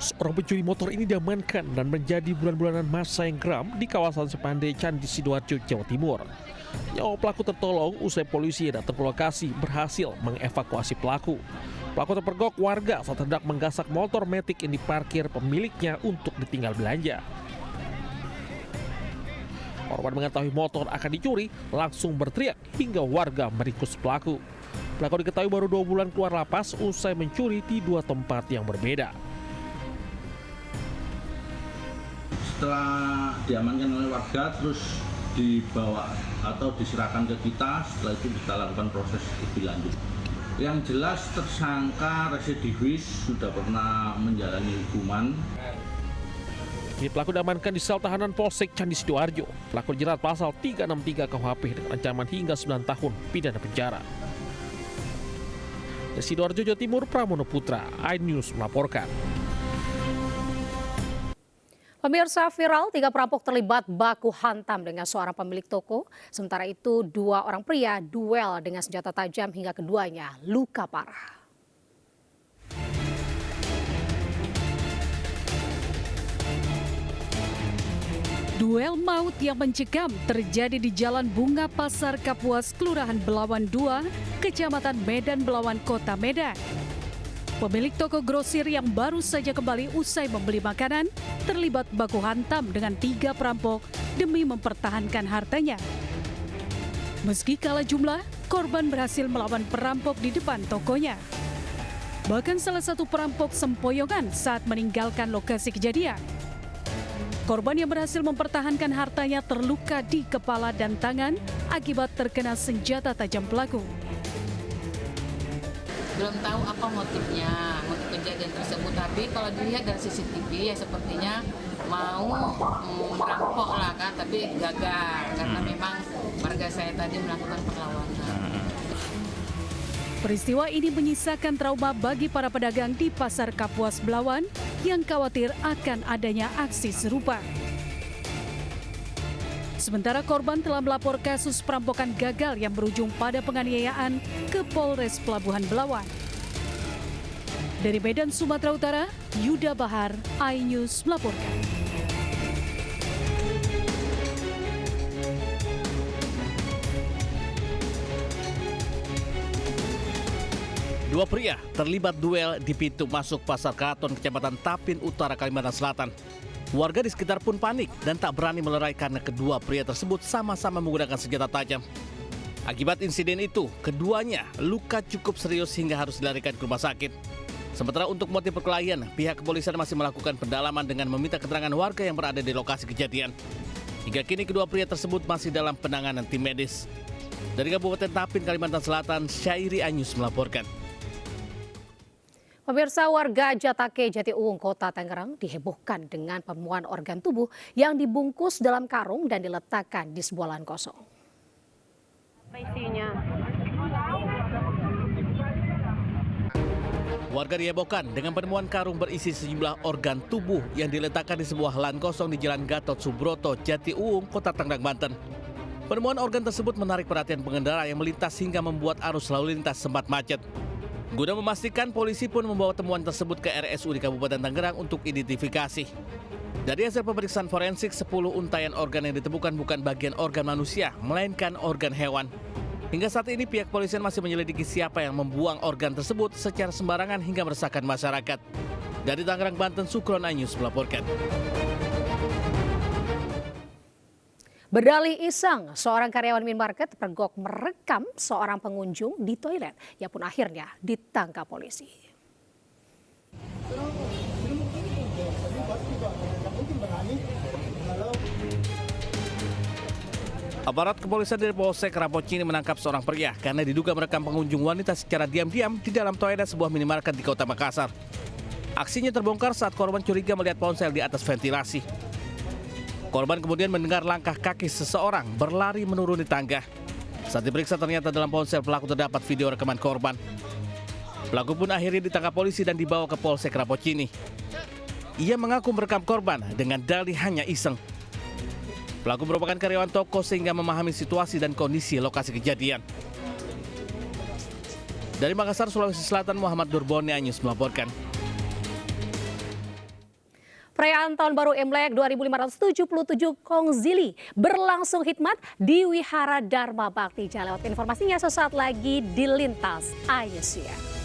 Seorang pencuri motor ini diamankan dan menjadi bulan-bulanan masa yang geram di kawasan Sepande, Candi Sidoarjo, Jawa Timur. Nyawa pelaku tertolong usai polisi yang datang ke lokasi berhasil mengevakuasi pelaku. Pelaku terpergok warga saat hendak menggasak motor metik yang diparkir pemiliknya untuk ditinggal belanja. Korban mengetahui motor akan dicuri, langsung berteriak hingga warga meringkus pelaku. Pelaku diketahui baru 2 bulan keluar lapas usai mencuri di 2 tempat yang berbeda. Setelah diamankan oleh warga, terus dibawa atau diserahkan ke kita, setelah itu kita lakukan proses lebih lanjut. Yang jelas tersangka residivis, sudah pernah menjalani hukuman. Kini pelaku diamankan di sel tahanan Polsek Candi Sidoarjo. Pelaku dijerat pasal 363 KUHP dengan ancaman hingga 9 tahun pidana penjara. Dari Sidoarjo, Jawa Timur, Pramono Putra, iNews melaporkan. Pemirsa, viral 3 perampok terlibat baku hantam dengan seorang pemilik toko. Sementara itu 2 orang pria duel dengan senjata tajam hingga keduanya luka parah. Duel maut yang mencekam terjadi di Jalan Bunga Pasar Kapuas, Kelurahan Belawan 2, Kecamatan Medan Belawan, Kota Medan. Pemilik toko grosir yang baru saja kembali usai membeli makanan terlibat baku hantam dengan 3 perampok demi mempertahankan hartanya. Meski kalah jumlah, korban berhasil melawan perampok di depan tokonya. Bahkan salah satu perampok sempoyongan saat meninggalkan lokasi kejadian. Korban yang berhasil mempertahankan hartanya terluka di kepala dan tangan akibat terkena senjata tajam pelaku. Belum tahu apa motif kejadian tersebut, tapi kalau dilihat dari CCTV ya sepertinya mau merampok lah kan, tapi gagal karena memang warga saya tadi melakukan perlawanan. Peristiwa ini menyisakan trauma bagi para pedagang di Pasar Kapuas Belawan yang khawatir akan adanya aksi serupa. Sementara korban telah melapor kasus perampokan gagal yang berujung pada penganiayaan ke Polres Pelabuhan Belawan. Dari Medan, Sumatera Utara, Yuda Bahar, iNews melaporkan. Dua pria terlibat duel di pintu masuk Pasar Keraton, Kecamatan Tapin Utara, Kalimantan Selatan. Warga di sekitar pun panik dan tak berani melerai karena kedua pria tersebut sama-sama menggunakan senjata tajam. Akibat insiden itu, keduanya luka cukup serius hingga harus dilarikan ke rumah sakit. Sementara untuk motif perkelahian, pihak kepolisian masih melakukan pendalaman dengan meminta keterangan warga yang berada di lokasi kejadian. Hingga kini kedua pria tersebut masih dalam penanganan tim medis. Dari Kabupaten Tapin, Kalimantan Selatan, Syairi iNews melaporkan. Pemirsa, warga Jatake, Jati Uwung, Kota Tangerang dihebohkan dengan penemuan organ tubuh yang dibungkus dalam karung dan diletakkan di sebuah lahan kosong. Apa isinya? Warga dihebohkan dengan penemuan karung berisi sejumlah organ tubuh yang diletakkan di sebuah lahan kosong di Jalan Gatot Subroto, Jati Uwung, Kota Tangerang, Banten. Penemuan organ tersebut menarik perhatian pengendara yang melintas hingga membuat arus lalu lintas sempat macet. Guna memastikan, polisi pun membawa temuan tersebut ke RSUD Kabupaten Tangerang untuk identifikasi. Dari hasil pemeriksaan forensik, 10 untaian organ yang ditemukan bukan bagian organ manusia, melainkan organ hewan. Hingga saat ini pihak polisian masih menyelidiki siapa yang membuang organ tersebut secara sembarangan hingga meresahkan masyarakat. Dari Tangerang, Banten, Sukron iNews melaporkan. Berdalih iseng, seorang karyawan minimarket terpergok merekam seorang pengunjung di toilet yang pun akhirnya ditangkap polisi. Aparat kepolisian dari Polsek Rapocini menangkap seorang pria karena diduga merekam pengunjung wanita secara diam-diam di dalam toilet sebuah minimarket di Kota Makassar. Aksinya terbongkar saat korban curiga melihat ponsel di atas ventilasi. Korban kemudian mendengar langkah kaki seseorang berlari menuruni tangga. Saat diperiksa ternyata dalam ponsel pelaku terdapat video rekaman korban. Pelaku pun akhirnya ditangkap polisi dan dibawa ke Polsek Rapocini. Ia mengaku merekam korban dengan dalih hanya iseng. Pelaku merupakan karyawan toko sehingga memahami situasi dan kondisi lokasi kejadian. Dari Makassar, Sulawesi Selatan, Muhammad Durboni iNews melaporkan. Perayaan Tahun Baru Imlek 2577 Kongzili berlangsung hikmat di Wihara Dharma Bakti. Jangan lewat informasinya sesaat lagi di Lintas Asia.